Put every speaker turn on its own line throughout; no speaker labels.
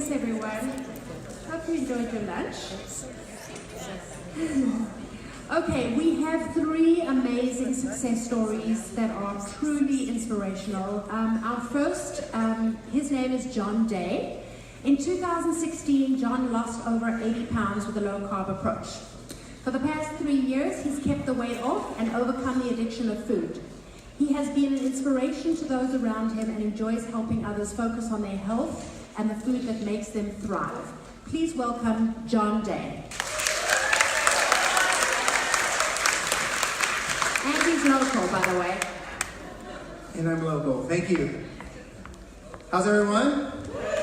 Thanks, everyone. Hope you enjoyed your lunch. Okay, we have 3 amazing success stories that are truly inspirational. Our first, his name is John Day. In 2016, John lost over 80 pounds with a low-carb approach. For the past 3 years, he's kept the weight off and overcome the addiction of food. He has been an inspiration to those around him and enjoys helping others focus on their health and the food that makes them thrive. Please welcome John Day. And he's local, by the way.
And I'm local. Thank you. How's everyone?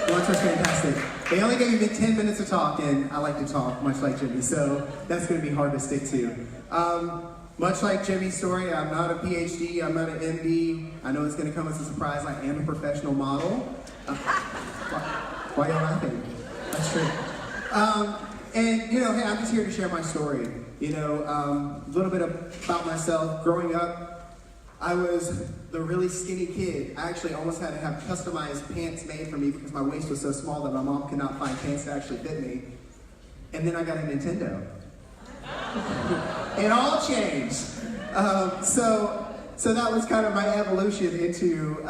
Lunch was fantastic. They only gave me 10 minutes to talk, and I like to talk, much like Jimmy, so that's going to be hard to stick to. Much like Jimmy's story, I'm not a PhD, I'm not an MD. I know it's going to come as a surprise. I am a professional model. Why y'all laughing? That's true. And, you know, hey, I'm just here to share my story. You know, a little bit about myself. Growing up, I was the really skinny kid. I actually almost had to have customized pants made for me because my waist was so small that my mom could not find pants to actually fit me. And then I got a Nintendo. It all changed. So that was kind of my evolution into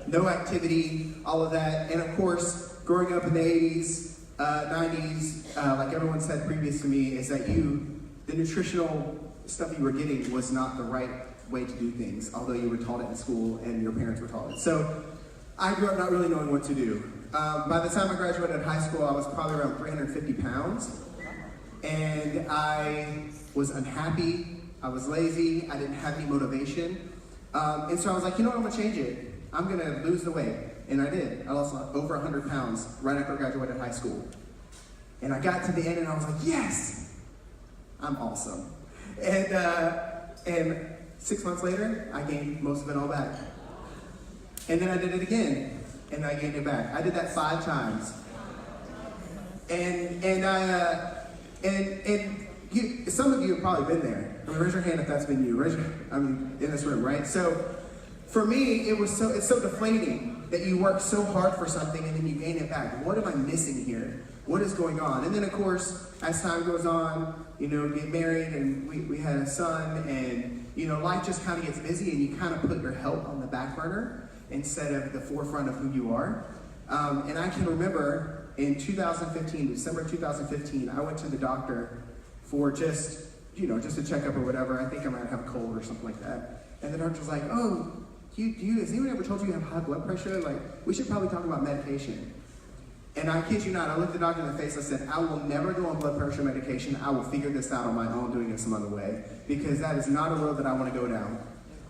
no activity, all of that. And of course, growing up in the 80s, 90s, like everyone said previous to me, is that the nutritional stuff you were getting was not the right way to do things, although you were taught it in school and your parents were taught it. So I grew up not really knowing what to do. By the time I graduated high school, I was probably around 350 pounds. And I was unhappy, I was lazy, I didn't have any motivation. And so I was like, you know what, I'm gonna change it. I'm gonna lose the weight. And I did. I lost over 100 pounds right after I graduated high school. And I got to the end and I was like, yes, I'm awesome. And 6 months later, I gained most of it all back. And then I did it again, and I gained it back. I did that 5 times. Some of you have probably been there. I mean, raise your hand if that's been you. In this room, right? So, for me, it's so deflating that you work so hard for something and then you gain it back. What am I missing here? What is going on? And then, of course, as time goes on, you know, get married, and we had a son, and you know, life just kind of gets busy, and you kind of put your health on the back burner instead of the forefront of who you are. And I can remember in 2015, December 2015, I went to the doctor for just a checkup or whatever. I think I might have a cold or something like that. And the doctor was like, oh, has anyone ever told you you have high blood pressure? Like, we should probably talk about medication. And I kid you not, I looked the doctor in the face, I said, I will never go on blood pressure medication. I will figure this out on my own, doing it some other way, because that is not a road that I want to go down.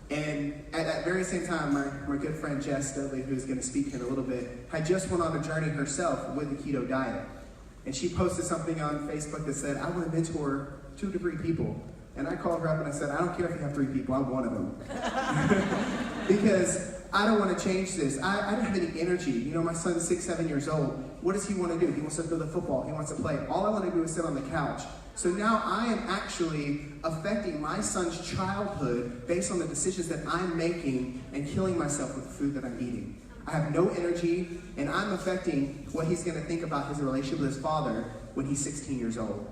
And at that very same time, my good friend Jess Dudley, who's going to speak in a little bit, had just went on a journey herself with the keto diet. And she posted something on Facebook that said, I want to mentor 2 to 3 people. And I called her up and I said, I don't care if you have 3 people, I'm one of them. Because I don't want to change this. I don't have any energy. You know, my son's 6, 7 years old. What does he want to do? He wants to throw the football. He wants to play. All I want to do is sit on the couch. So now I am actually affecting my son's childhood based on the decisions that I'm making and killing myself with the food that I'm eating. I have no energy, and I'm affecting what he's going to think about his relationship with his father when he's 16 years old.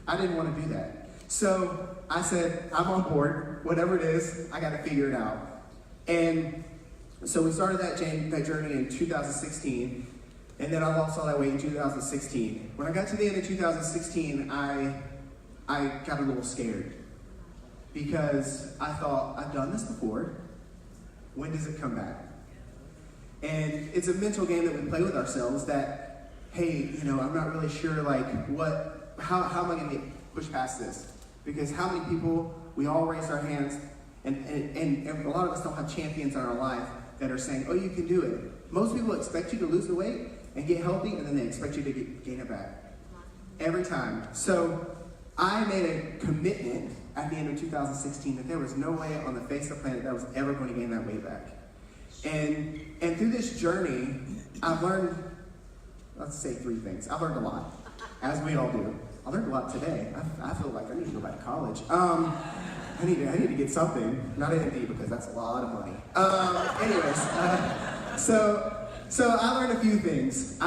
I didn't want to do that. So I said, I'm on board. Whatever it is, I got to figure it out. And so we started that journey in 2016, and then I lost all that weight in 2016. When I got to the end of 2016, I got a little scared because I thought, I've done this before. When does it come back? And it's a mental game that we play with ourselves that, hey, you know, I'm not really sure, like, how am I going to push past this? Because how many people, we all raise our hands, and a lot of us don't have champions in our life that are saying, oh, you can do it. Most people expect you to lose the weight and get healthy, and then they expect you to gain it back. Every time. So I made a commitment at the end of 2016 that there was no way on the face of the planet that I was ever going to gain that weight back. And through this journey, I've learned, let's say 3 things. I've learned a lot, as we all do. I learned a lot today. I feel like I need to go back to college. I need to get something, not an MD because that's a lot of money. So I learned a few things.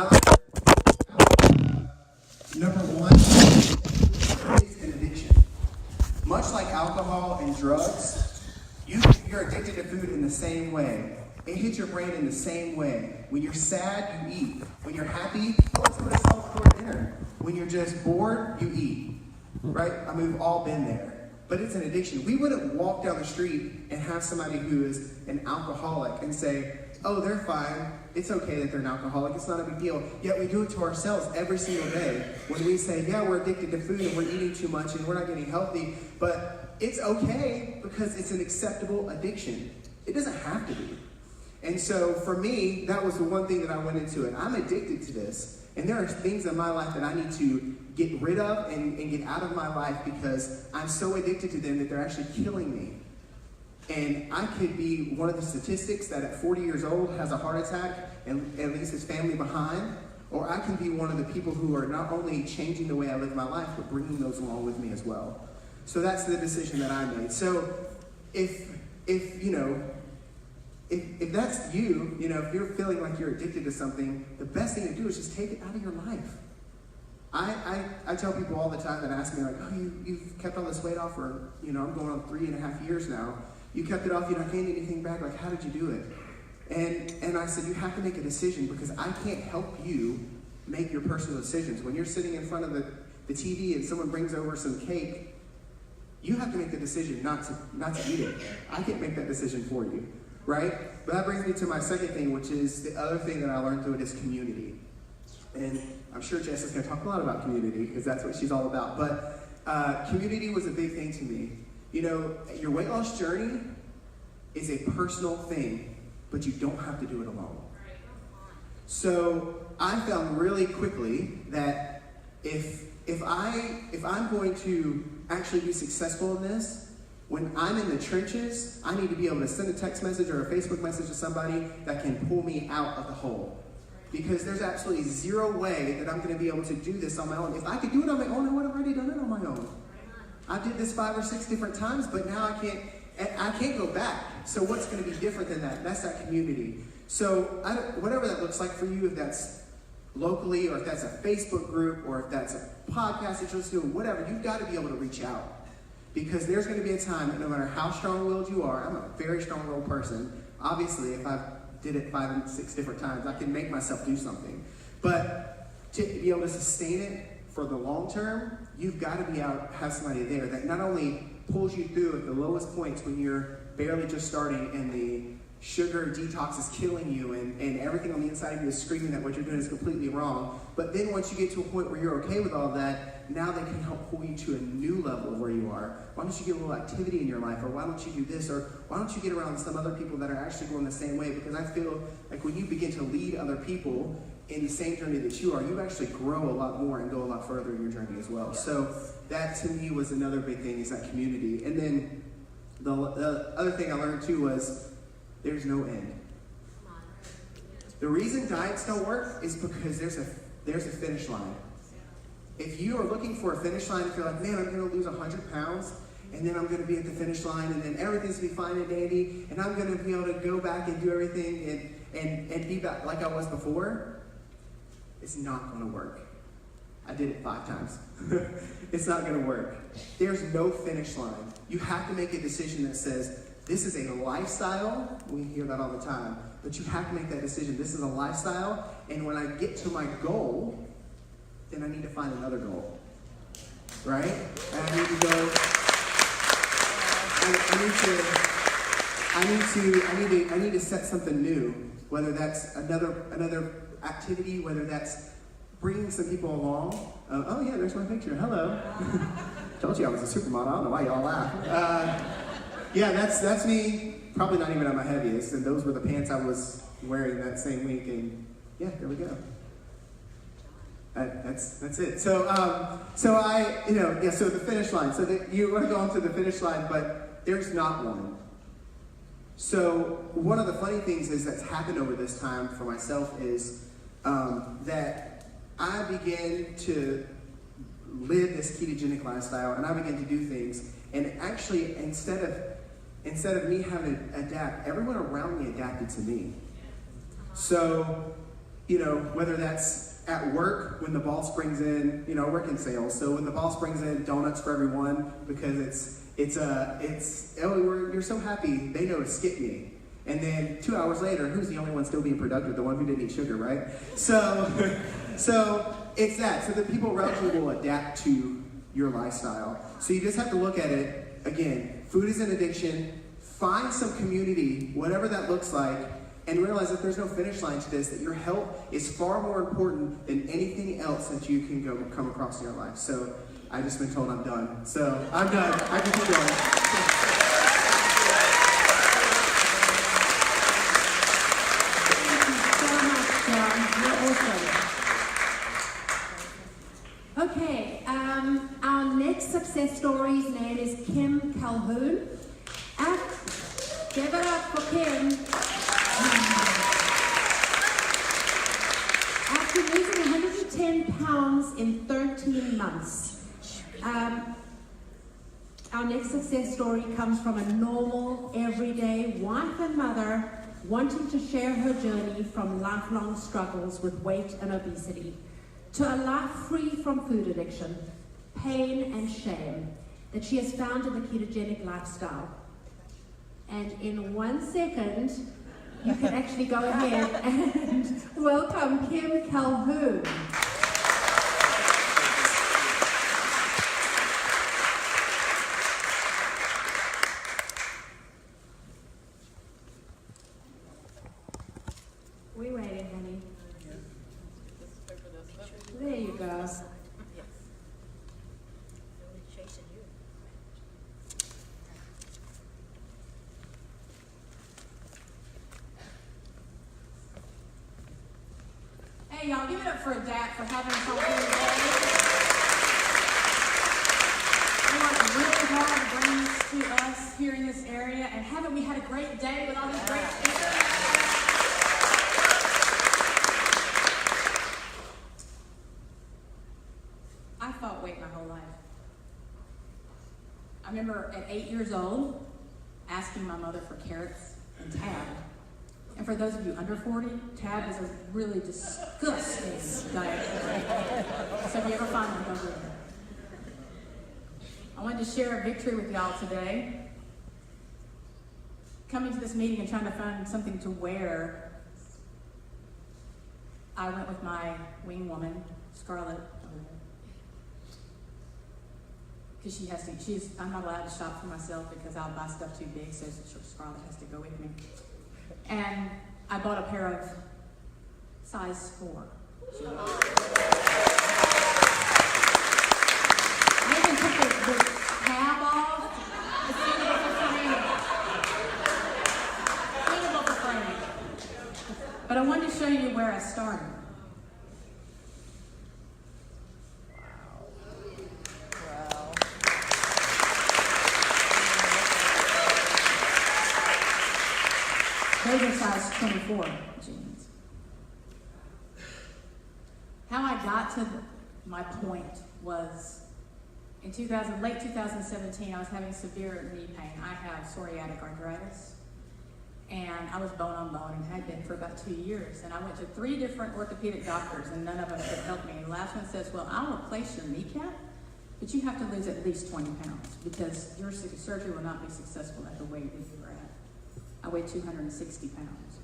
the same way. It hits your brain in the same way. When you're sad, you eat. When you're happy, let's put a salad for dinner. When you're just bored, you eat. Right? I mean, we've all been there. But it's an addiction. We wouldn't walk down the street and have somebody who is an alcoholic and say, oh, they're fine. It's okay that they're an alcoholic. It's not a big deal. Yet we do it to ourselves every single day when we say, yeah, we're addicted to food and we're eating too much and we're not getting healthy. But it's okay because it's an acceptable addiction. It doesn't have to be. And so for me, that was the one thing that I went into it. I'm addicted to this. And there are things in my life that I need to get rid of and get out of my life because I'm so addicted to them that they're actually killing me. And I could be one of the statistics that at 40 years old has a heart attack and leaves his family behind. Or I can be one of the people who are not only changing the way I live my life, but bringing those along with me as well. So that's the decision that I made. So if that's you, if you're feeling like you're addicted to something, the best thing to do is just take it out of your life. I tell people all the time that ask me, like, oh, you've kept all this weight off for, I'm going on 3.5 years now. You kept it off, you not gained anything back. Like, how did you do it? And I said, you have to make a decision because I can't help you make your personal decisions. When you're sitting in front of the TV and someone brings over some cake, you have to make the decision not to eat it. I can't make that decision for you, right? But that brings me to my second thing, which is the other thing that I learned through it is community. And I'm sure Jess is going to talk a lot about community because that's what she's all about. But community was a big thing to me. Your weight loss journey is a personal thing, but you don't have to do it alone. So I found really quickly that if I'm going to actually be successful in this, when I'm in the trenches, I need to be able to send a text message or a Facebook message to somebody that can pull me out of the hole. Because there's absolutely zero way that I'm going to be able to do this on my own. If I could do it on my own, I would have already done it on my own. I did this 5 or 6 different times, but now I can't go back. So what's going to be different than that? That's that community. So whatever that looks like for you, if that's locally or if that's a Facebook group or if that's a podcast that you're listening to, whatever, you've got to be able to reach out. Because there's going to be a time that no matter how strong-willed you are, I'm a very strong-willed person. Obviously, if I did it 5 and 6 different times, I can make myself do something. But to be able to sustain it for the long term, you've got to have somebody there that not only pulls you through at the lowest points when you're barely just starting and the sugar detox is killing you and everything on the inside of you is screaming that what you're doing is completely wrong. But then once you get to a point where you're okay with all that, now they can help pull you to a new level of where you are. Why don't you get a little activity in your life? Or why don't you do this? Or why don't you get around some other people that are actually going the same way? Because I feel like when you begin to lead other people in the same journey that you are, you actually grow a lot more and go a lot further in your journey as well. So that to me was another big thing, is that community. And then the other thing I learned too was there's no end. The reason diets don't work is because there's a finish line. If you are looking for a finish line, if you're like, man, I'm going to lose 100 pounds, and then I'm going to be at the finish line, and then everything's going to be fine and dandy, and I'm going to be able to go back and do everything and be back like I was before, it's not going to work. I did it 5 times. It's not going to work. There's no finish line. You have to make a decision that says, this is a lifestyle. We hear that all the time. But you have to make that decision. This is a lifestyle. And when I get to my goal, then I need to find another goal. Right? And I need to go. I need to set something new. Whether that's another activity, whether that's bringing some people along. Oh yeah, there's my picture. Hello. Told you I was a supermodel. I don't know why y'all laugh. Yeah, that's me. Probably not even at my heaviest, and those were the pants I was wearing that same week. And yeah, there we go. That's it. So the finish line. So that you want to go on to the finish line, but there's not one. So one of the funny things is that's happened over this time for myself is that I began to live this ketogenic lifestyle, and I began to do things. And actually, instead of me having to adapt, everyone around me adapted to me. So, whether that's at work when the boss brings in, I work in sales, so when the boss brings in donuts for everyone because you're so happy, they know to skip me. And then 2 hours later, who's the only one still being productive? The one who didn't eat sugar, right? So it's that. So the people around you will adapt to your lifestyle. So you just have to look at it, again, food is an addiction. Find some community, whatever that looks like, and realize that there's no finish line to this, that your health is far more important than anything else that you can come across in your life. So I've just been told I'm done. So I'm done. I can keep going.
Okay, our next success story's name is Kim Calhoun. Give it up for Kim. After losing 110 pounds in 13 months, our next success story comes from a normal, everyday wife and mother wanting to share her journey from lifelong struggles with weight and obesity to a life free from food addiction, pain and shame that she has found in the ketogenic lifestyle. And in 1 second, you can actually go ahead and welcome Kim Calhoun. We're waiting, honey. There you go.
Hey, y'all, give it up for Dak for having us all here today. We worked really hard to bring this to us here in this area, and haven't we had a great day with all these great speakers? I fought weight my whole life. I remember at 8 years old asking my mother for carrots and tab. And for those of you under 40, tab is a really disgusting diet. So if you ever find one, don't do it. I wanted to share a victory with y'all today. Coming to this meeting and trying to find something to wear, I went with my wing woman, Scarlett, because I'm not allowed to shop for myself because I'll buy stuff too big, so Scarlett has to go with me. And I bought a pair of size 4. I even took the tab off. It's suitable for framing. But I wanted to show you where I started. Those are size 24 jeans. How I got to my point was in late 2017, I was having severe knee pain. I have psoriatic arthritis, and I was bone on bone and had been for about 2 years. And I went to 3 different orthopedic doctors, and none of them could help me. And the last one says, well, I'll replace your kneecap, but you have to lose at least 20 pounds because your surgery will not be successful at the weight that you were at. I weighed 260 pounds.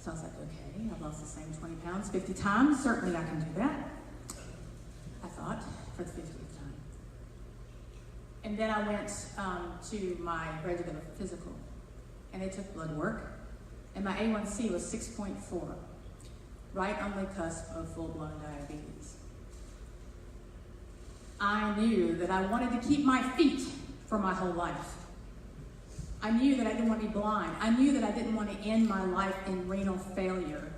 So I was like, okay, I've lost the same 20 pounds 50 times. Certainly I can do that, I thought, for the 50th time. And then I went to my regular physical, and they took blood work, and my A1C was 6.4, right on the cusp of full-blown diabetes. I knew that I wanted to keep my feet for my whole life. I knew that I didn't want to be blind. I knew that I didn't want to end my life in renal failure.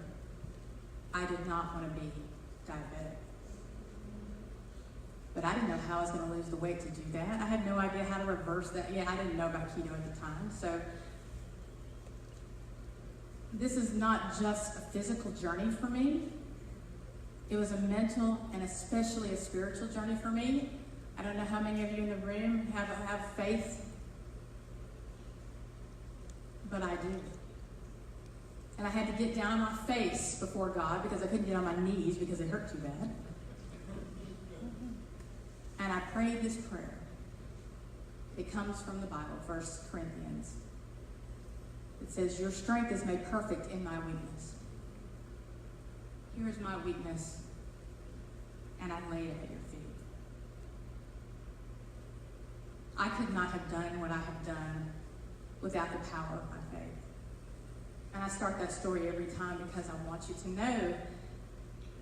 I did not want to be diabetic. But I didn't know how I was going to lose the weight to do that. I had no idea how to reverse that. Yeah, I didn't know about keto at the time. So this is not just a physical journey for me. It was a mental and especially a spiritual journey for me. I don't know how many of you in the room have faith, but I do. And I had to get down on my face before God because I couldn't get on my knees because it hurt too bad. And I prayed this prayer. It comes from the Bible, 1 Corinthians. It says, your strength is made perfect in my weakness. Here is my weakness, and I lay it at your feet. I could not have done what I have done without the power of my faith. And I start that story every time because I want you to know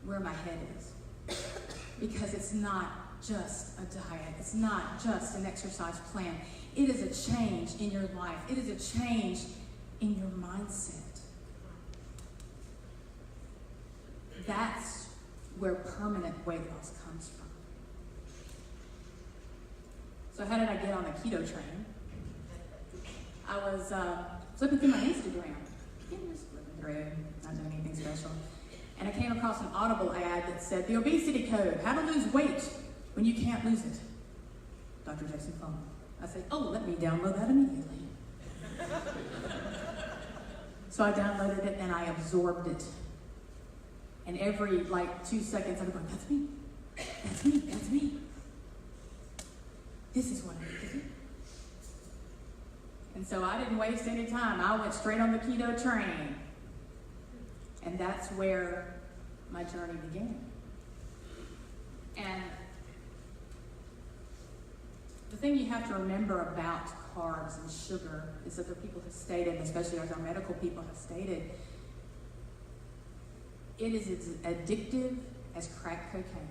where my head is. Because it's not just a diet. It's not just an exercise plan. It is a change in your life. It is a change in your mindset. That's where permanent weight loss comes from. So how did I get on the keto train? I was flipping through my Instagram. Just flipping through, not doing anything special. And I came across an Audible ad that said, the obesity code, how to lose weight when you can't lose it. Dr. Jason Fung. I said, oh, let me download that immediately. So I downloaded it and I absorbed it. And every 2 seconds, I'm going, that's me. That's me. That's me. This is what I need to do. And so I didn't waste any time. I went straight on the keto train. And that's where my journey began. And the thing you have to remember about carbs and sugar is that the people have stated, especially as our medical people have stated, it is as addictive as crack cocaine.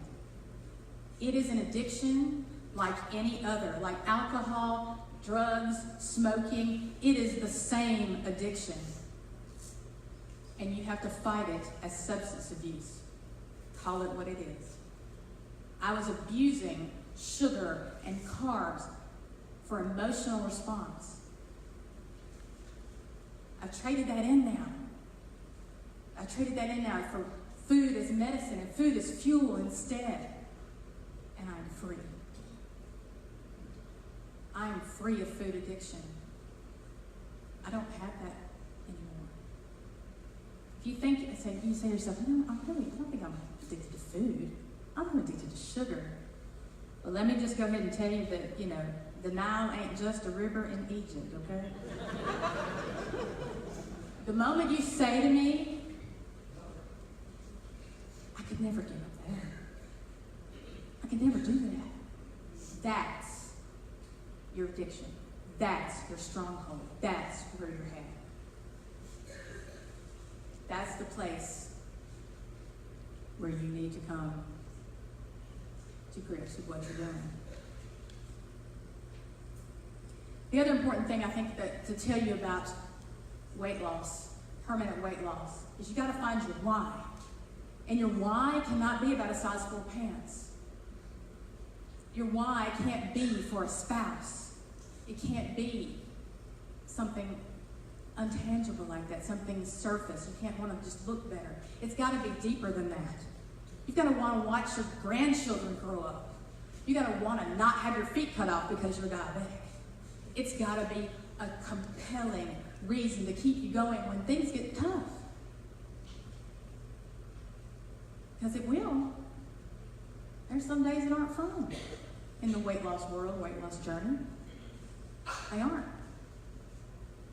It is an addiction like any other, like alcohol, drugs, smoking. It is the same addiction. And you have to fight it as substance abuse. Call it what it is. I was abusing sugar and carbs for emotional response. I've traded that in now. I've traded that in now for food as medicine and food as fuel instead. And I'm free. I am free of food addiction. I don't have that anymore. If you think, you say to yourself, I don't think I'm addicted to food. I'm addicted to sugar. Well, let me just go ahead and tell you that, the Nile ain't just a river in Egypt, okay? The moment you say to me, I could never give up that. I could never do that. That's your addiction. That's your stronghold. That's where you're headed. That's the place where you need to come to grips with what you're doing. The other important thing I think that to tell you about weight loss, permanent weight loss, is you got to find your why. And your why cannot be about a size 4 pants. Your why can't be for a spouse. It can't be something untangible like that, something surface. You can't want to just look better. It's got to be deeper than that. You've got to want to watch your grandchildren grow up. You've got to want to not have your feet cut off because you're diabetic. It's got to be a compelling reason to keep you going when things get tough. Because it will. There's some days that aren't fun in the weight loss world, weight loss journey. They aren't.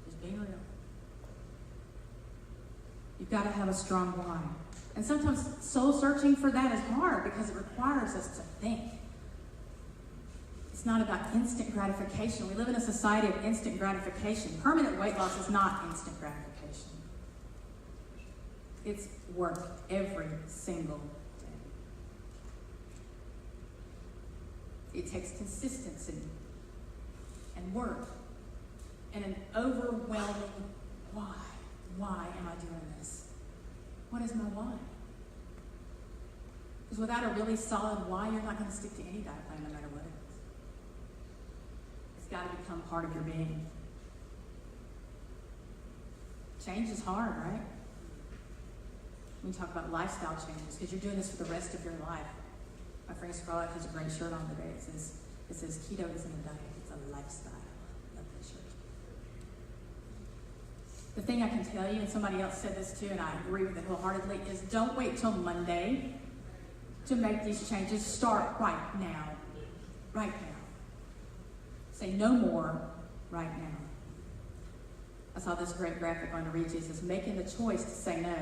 Just being real. You've got to have a strong why. And sometimes soul searching for that is hard because it requires us to think. It's not about instant gratification. We live in a society of instant gratification. Permanent weight loss is not instant gratification. It's work every single day. It takes consistency and work and an overwhelming why. Why am I doing this? What is my why? Because without a really solid why, you're not going to stick to any diet plan no matter what it is. It's got to become part of your being. Change is hard, right? We talk about lifestyle changes because you're doing this for the rest of your life. My friend Scarlett has a great shirt on today. It says keto isn't a diet, it's a lifestyle. I love that shirt. The thing I can tell you, and somebody else said this too, and I agree with it wholeheartedly, is don't wait till Monday to make these changes. Start right now. Right now. Say no more right now. I saw this great graphic on to read you. It says, making the choice to say no.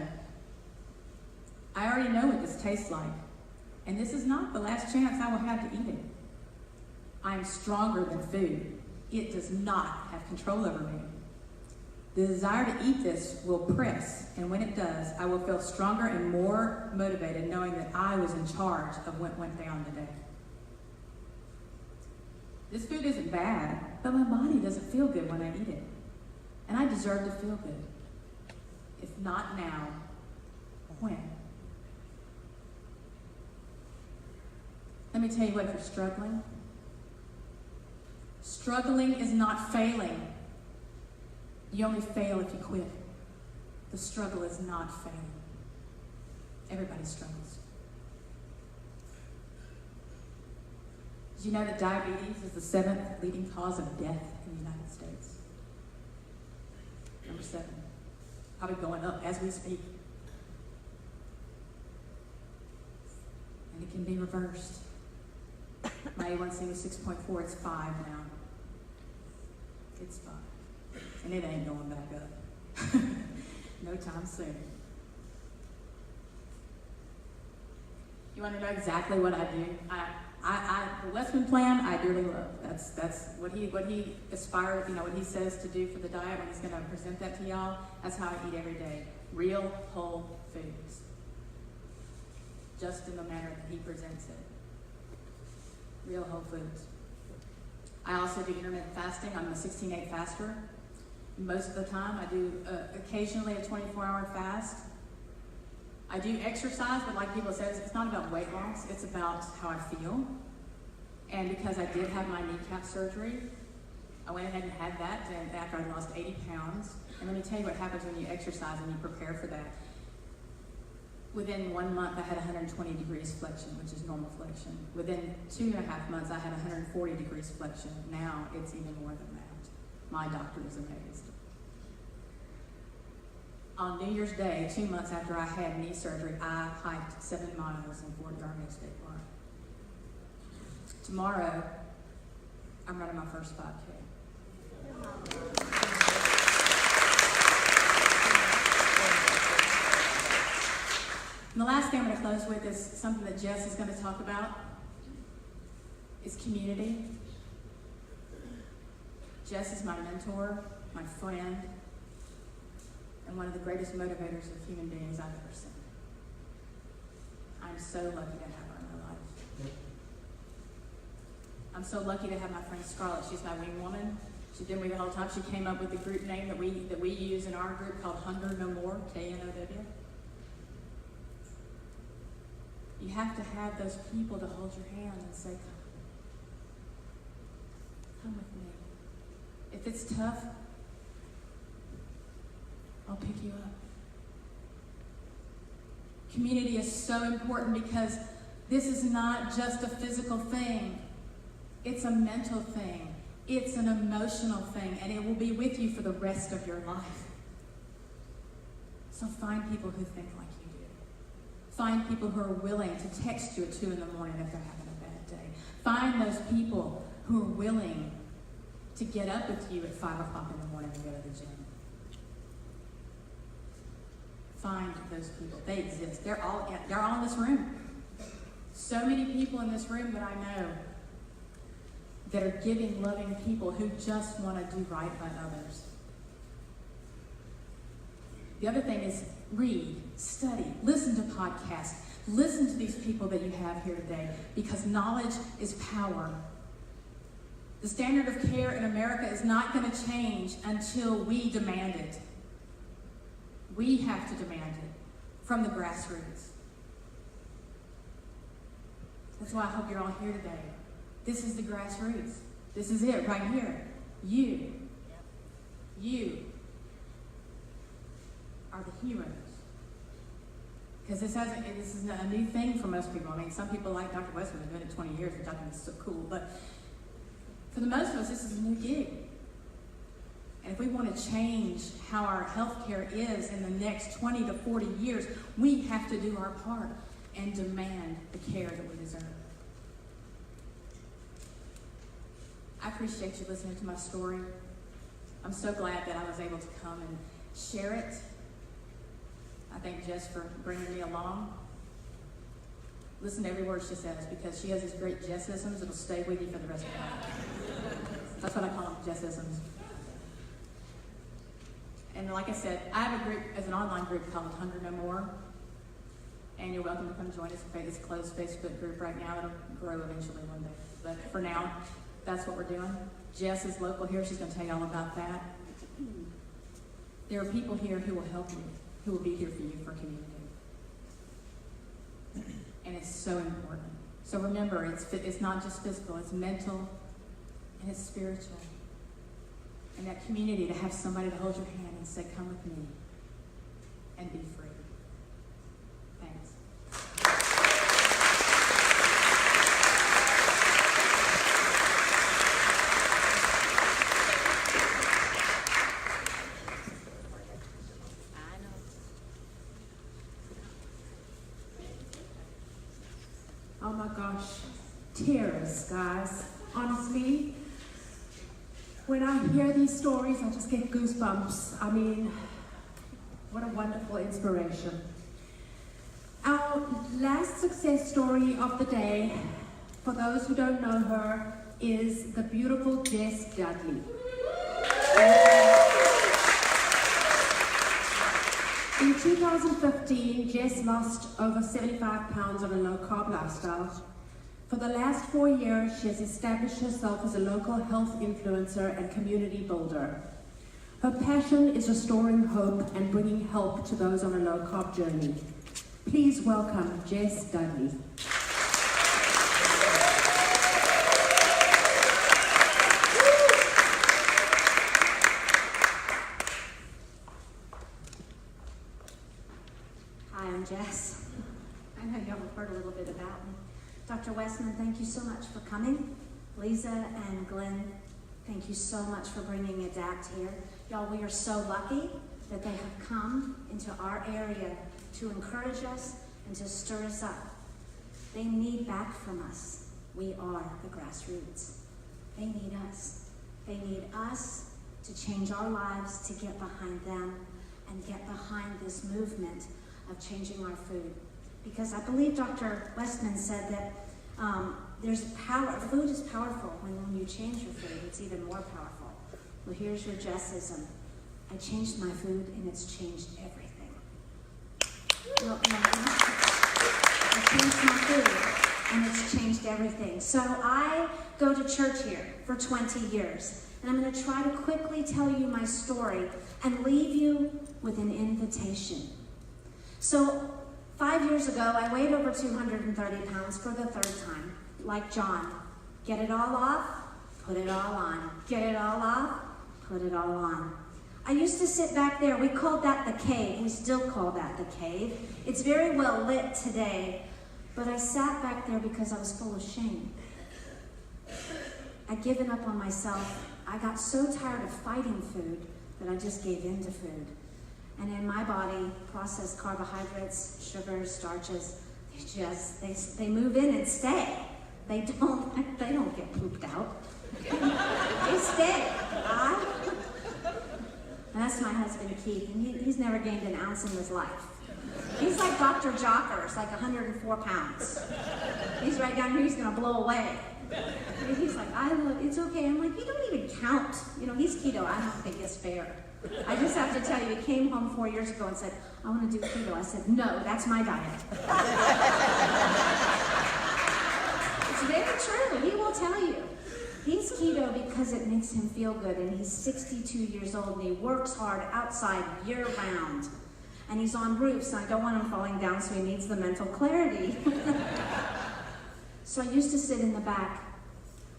I already know what this tastes like, and this is not the last chance I will have to eat it. I am stronger than food. It does not have control over me. The desire to eat this will press, and when it does, I will feel stronger and more motivated knowing that I was in charge of what went down today. This food isn't bad, but my body doesn't feel good when I eat it. And I deserve to feel good. If not now, when? Let me tell you what, if you're struggling, struggling is not failing. You only fail if you quit. The struggle is not failing. Everybody struggles. Did you know that diabetes is the 7th leading cause of death in the United States? Number 7. Probably going up as we speak. And it can be reversed. My A1C was 6.4, it's 5 now. It's 5. And it ain't going back up. No time soon. You want to know exactly what I do? The Westman plan, I dearly love. That's what he aspires, what he says to do for the diet when he's going to present that to y'all. That's how I eat every day. Real, whole foods. Just in the manner that he presents it. Real whole foods. I also do intermittent fasting. I'm a 16-8 faster. Most of the time, I do occasionally a 24-hour fast. I do exercise, but like people say, it's not about weight loss, it's about how I feel. And because I did have my kneecap surgery, I went ahead and had that after I lost 80 pounds. And let me tell you what happens when you exercise and you prepare for that. Within 1 month, I had 120 degrees flexion, which is normal flexion. Within 2.5 months, I had 140 degrees flexion. Now it's even more than that. My doctor was amazed. On New Year's Day, 2 months after I had knee surgery, I hiked 7 miles in Fort Yarmouth State Park. Tomorrow, I'm running my first 5K. And the last thing I'm going to close with is something that Jess is going to talk about. It's community. Jess is my mentor, my friend, and one of the greatest motivators of human beings I've ever seen. I'm so lucky to have her in my life. I'm so lucky to have my friend Scarlett. She's my wing woman. She's been with me the whole time. She came up with the group name that we use in our group called Hunger No More, KNOW. You have to have those people to hold your hand and say, come with me. If it's tough, I'll pick you up. Community is so important because this is not just a physical thing. It's a mental thing. It's an emotional thing, and it will be with you for the rest of your life. So find people who think like you do. Find people who are willing to text you at 2 in the morning if they're having a bad day. Find those people who are willing to get up with you at 5 o'clock in the morning and go to the gym. Find those people. They exist. They're all in this room. So many people in this room that I know that are giving, loving people who just want to do right by others. The other thing is read, study, listen to podcasts, listen to these people that you have here today, because knowledge is power. The standard of care in America is not going to change until we demand it. We have to demand it from the grassroots. That's why I hope you're all here today. This is the grassroots. This is it right here. You are the heroes. Because this is a new thing for most people. I mean, some people like Dr. Westman have been doing it 20 years, which I think is so cool. But for the most of us, this is a new gig. And if we want to change how our healthcare is in the next 20 to 40 years, we have to do our part and demand the care that we deserve. I appreciate you listening to my story. I'm so glad that I was able to come and share it. I thank Jess for bringing me along. Listen to every word she says, because she has these great Jessisms that'll stay with you for the rest of your life. That's what I call them, Jessisms. And like I said, I have a group, as an online group called 100 No More. And you're welcome to come join us. It's a closed Facebook group right now. It'll grow eventually one day. But for now, that's what we're doing. Jess is local here. She's going to tell you all about that. There are people here who will help you, who will be here for you for community. And it's so important. So remember, it's not just physical, it's mental and it's spiritual. And that community, to have somebody to hold your hand and say, come with me and be free. Thanks.
Oh my gosh, tears, guys. Honestly, when I hear these stories, I just get goosebumps. I mean, what a wonderful inspiration. Our last success story of the day, for those who don't know her, is the beautiful Jess Dudley. In 2015, Jess lost over 75 pounds on a low-carb lifestyle. For the last 4 years, she has established herself as a local health influencer and community builder. Her passion is restoring hope and bringing help to those on a low-carb journey. Please welcome Jess Dudley.
Hi, I'm Jess. I know y'all have heard a little bit about me. Dr. Westman, thank you so much for coming. Lisa and Glenn, thank you so much for bringing ADAPT here. Y'all, we are so lucky that they have come into our area to encourage us and to stir us up. They need back from us. We are the grassroots. They need us. They need us to change our lives, to get behind them and get behind this movement of changing our food. Because I believe Dr. Westman said that there's power, food is powerful. When you change your food, it's even more powerful. Well, here's your Jessism. I changed my food and it's changed everything. I changed my food and it's changed everything. So I go to church here for 20 years. And I'm going to try to quickly tell you my story and leave you with an invitation. So 5 years ago, I weighed over 230 pounds for the third time, like John. Get it all off, put it all on. Get it all off, put it all on. I used to sit back there. We called that the cave. We still call that the cave. It's very well lit today, but I sat back there because I was full of shame. I'd given up on myself. I got so tired of fighting food that I just gave in to food. And in my body, processed carbohydrates, sugars, starches, they move in and stay. They don't get pooped out. They stay. And that's my husband, Keith, and he's never gained an ounce in his life. He's like Dr. Jockers, like 104 pounds. He's right down here, he's gonna blow away. And he's like, it's okay. I'm like, you don't even count. You know, he's keto, I don't think it's fair. I just have to tell you, he came home 4 years ago and said, I want to do keto. I said, no, that's my diet. It's very true. He will tell you. He's keto because it makes him feel good, and he's 62 years old, and he works hard outside year-round. And he's on roofs, and I don't want him falling down, so he needs the mental clarity. So I used to sit in the back.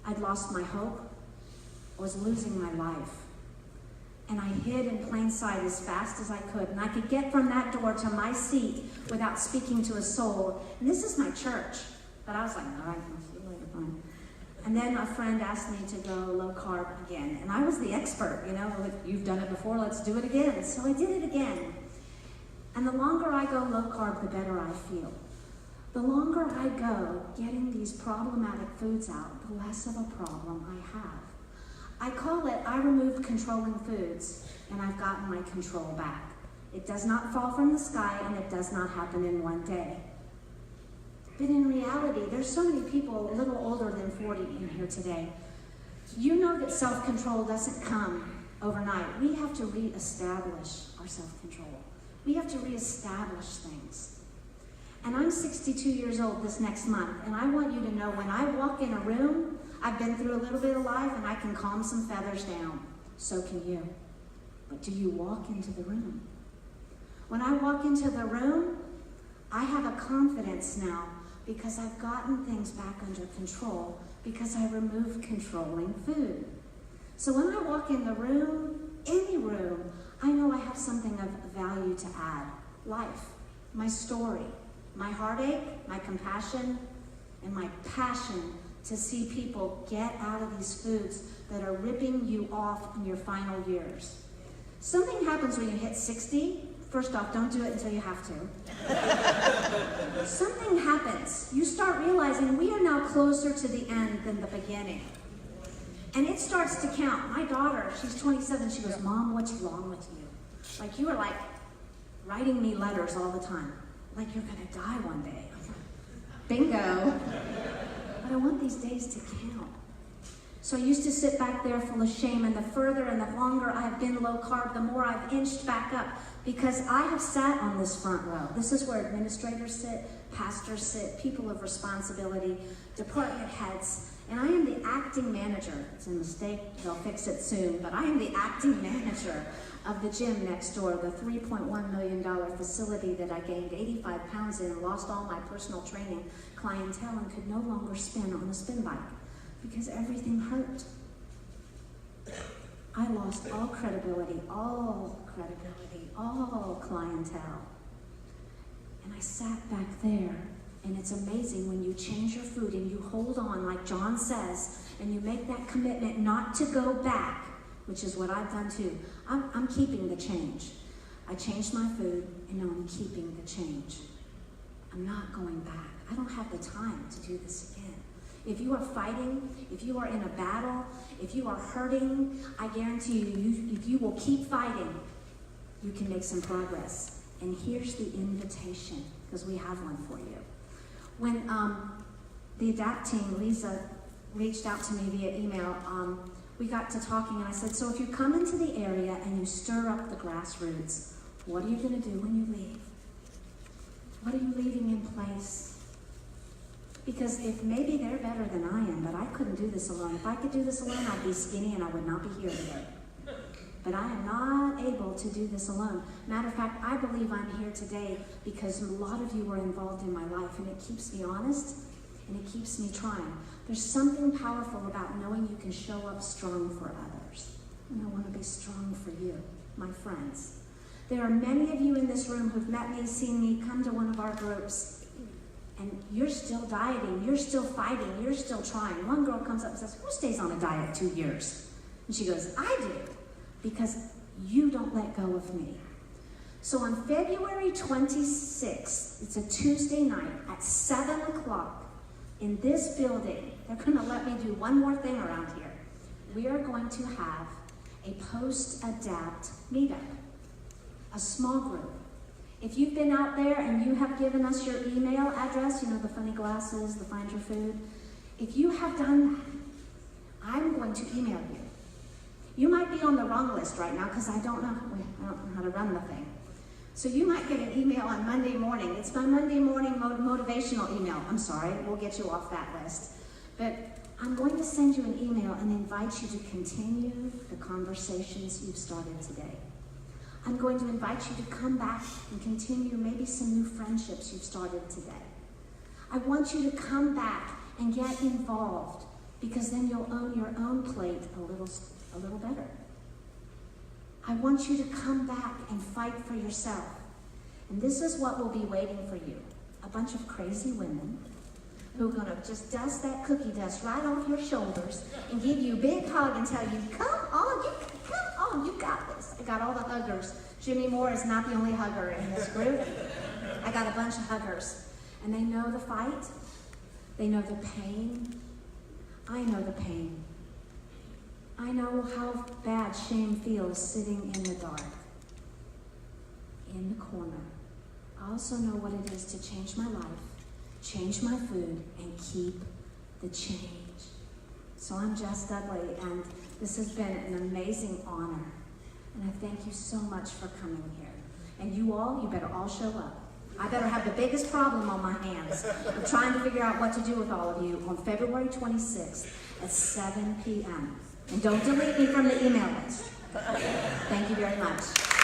I'd lost my hope. I was losing my life. And I hid in plain sight as fast as I could. And I could get from that door to my seat without speaking to a soul. And this is my church. But I was like, all right, I'll see you later, fine. And then a friend asked me to go low carb again. And I was the expert, you know, you've done it before, let's do it again. So I did it again. And the longer I go low carb, the better I feel. The longer I go getting these problematic foods out, the less of a problem I have. I call it, I removed controlling foods, and I've gotten my control back. It does not fall from the sky, and it does not happen in one day. But in reality, there's so many people a little older than 40 in here today. You know that self-control doesn't come overnight. We have to reestablish our self-control. We have to reestablish things. And I'm 62 years old this next month, and I want you to know when I walk in a room, I've been through a little bit of life, and I can calm some feathers down. So can you. But do you walk into the room? When I walk into the room, I have a confidence now because I've gotten things back under control because I removed controlling food. So when I walk in the room, any room, I know I have something of value to add. Life, my story, my heartache, my compassion, and my passion to see people get out of these foods that are ripping you off in your final years. Something happens when you hit 60. First off, don't do it until you have to. Something happens. You start realizing we are now closer to the end than the beginning. And it starts to count. My daughter, she's 27, she goes, Mom, what's wrong with you? Like you are like writing me letters all the time. Like you're gonna die one day. I'm like, bingo. But I want these days to count. So I used to sit back there full of shame, and the further and the longer I've been low carb, the more I've inched back up because I have sat on this front row. This is where administrators sit, pastors sit, people of responsibility, department heads, and I am the acting manager. It's a mistake, they'll fix it soon, but I am the acting manager of the gym next door, the $3.1 million facility that I gained 85 pounds in and lost all my personal training clientele and could no longer spin on a spin bike because everything hurt. I lost all credibility, all clientele. And I sat back there, and it's amazing when you change your food and you hold on, like John says, and you make that commitment not to go back, which is what I've done too. I'm keeping the change. I changed my food, and now I'm keeping the change. I'm not going back. I don't have the time to do this again. If you are fighting, if you are in a battle, if you are hurting, I guarantee you, if you will keep fighting, you can make some progress. And here's the invitation, because we have one for you. When the ADAPT team, Lisa, reached out to me via email, we got to talking, and I said, so if you come into the area and you stir up the grassroots, what are you going to do when you leave? What are you leaving in place? Because if maybe they're better than I am, but I couldn't do this alone. If I could do this alone, I'd be skinny and I would not be here today. But I am not able to do this alone. Matter of fact, I believe I'm here today because a lot of you were involved in my life, and it keeps me honest and it keeps me trying. There's something powerful about knowing you can show up strong for others. And I want to be strong for you, my friends. There are many of you in this room who've met me, seen me, come to one of our groups, and you're still dieting, you're still fighting, you're still trying. One girl comes up and says, who stays on a diet 2 years? And she goes, I do, because you don't let go of me. So on February 26th, it's a Tuesday night at 7 o'clock in this building, they're gonna let me do one more thing around here. We are going to have a post-adapt meetup, a small group. If you've been out there and you have given us your email address, you know, the funny glasses, the find your food, if you have done that, I'm going to email you. You might be on the wrong list right now because I don't know how to run the thing. So you might get an email on Monday morning. It's my Monday morning motivational email. I'm sorry, we'll get you off that list. But I'm going to send you an email and invite you to continue the conversations you've started today. I'm going to invite you to come back and continue maybe some new friendships you've started today. I want you to come back and get involved because then you'll own your own plate a little better. I want you to come back and fight for yourself. And this is what will be waiting for you. A bunch of crazy women who are gonna just dust that cookie dust right off your shoulders and give you a big hug and tell you, come on, you got this. I got all the huggers. Jimmy Moore is not the only hugger in this group. I got a bunch of huggers. And they know the fight. They know the pain. I know the pain. I know how bad shame feels sitting in the dark, in the corner. I also know what it is to change my life, change my food, and keep the change. So I'm Jess Dudley, and this has been an amazing honor. And I thank you so much for coming here. And you better all show up. I better have the biggest problem on my hands. I'm trying to figure out what to do with all of you on February 26th at 7 p.m. And don't delete me from the email list. Thank you very much.